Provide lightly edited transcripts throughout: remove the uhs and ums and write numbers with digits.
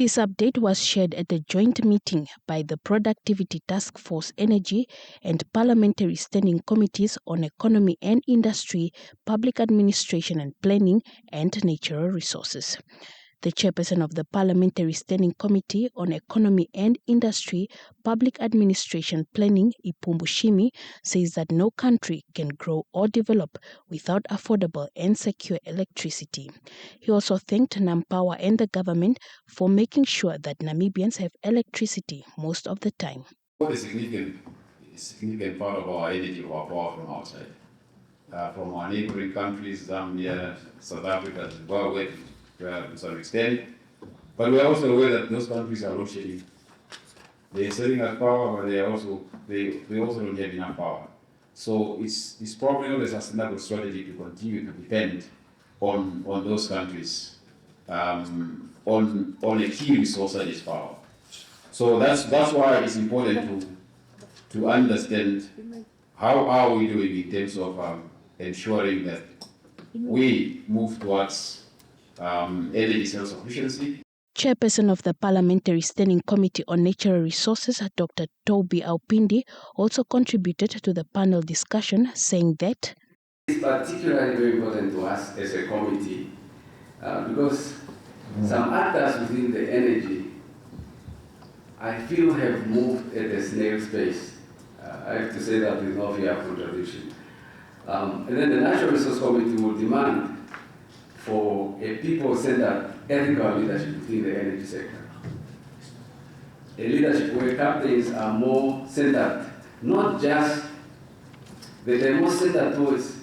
This update was shared at a joint meeting by the Productivity Task Force Energy and Parliamentary Standing Committees on Economy and Industry, Public Administration and Planning, and Natural Resources. The chairperson of the Parliamentary Standing Committee on Economy and Industry, Public Administration Planning, Ipumbu Shimi, says that no country can grow or develop without affordable and secure electricity. He also thanked NamPower and the government for making sure that Namibians have electricity most of the time. What is significant part of our energy or power from outside, from our neighboring countries, Zambia, South Africa, Zimbabwe, to some extent. But we are also aware that those countries are load shedding. They are selling us power, but they also don't have enough power. So it's probably not a sustainable strategy to continue to depend on those countries on a key resource that is power. So that's why it's important to understand how are we doing in terms of ensuring that we move towards energy self-sufficiency. Chairperson of the Parliamentary Standing Committee on Natural Resources, Dr. Toby Aupindi, also contributed to the panel discussion, saying that it's particularly very important to us as a committee because some actors within the energy, I feel, have moved at a snail's pace. I have to say that with no fear of contradiction. And then the Natural Resource Committee will demand for a people-centered ethical leadership within the energy sector. A leadership where captains are more centered, not just, they're more centered towards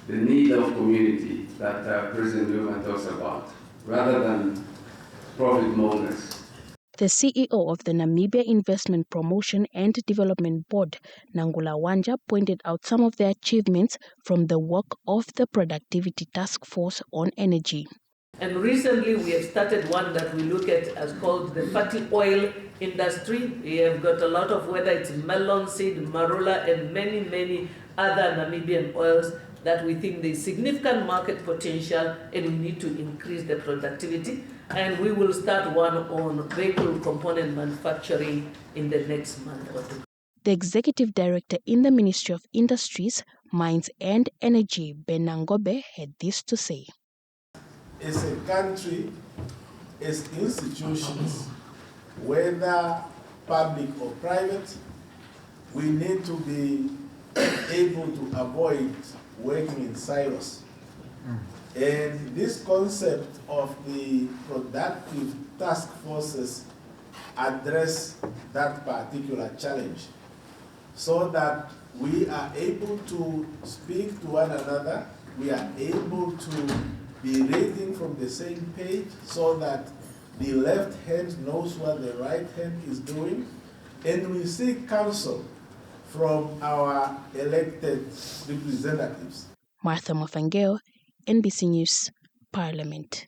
the need of community that President Newman talks about, rather than profit mongers. The CEO of the Namibia Investment Promotion and Development Board, Nangula Wanja, pointed out some of the achievements from the work of the Productivity Task Force on Energy. And recently we have started one that we look at as called the fatty oil industry. We have got a lot of, whether it's melon seed, marula, and many other Namibian oils that we think there's significant market potential and we need to increase the productivity. And we will start one on vehicle component manufacturing in the next month or two. The Executive Director in the Ministry of Industries, Mines and Energy, Ben Nangobe, had this to say. As a country, as institutions, whether public or private, we need to be able to avoid working in silos. And this concept of the productive task forces address that particular challenge so that we are able to speak to one another, we are able to be reading from the same page so that the left hand knows what the right hand is doing, and we seek counsel from our elected representatives. Martha Mafangeo, NBC News, Parliament.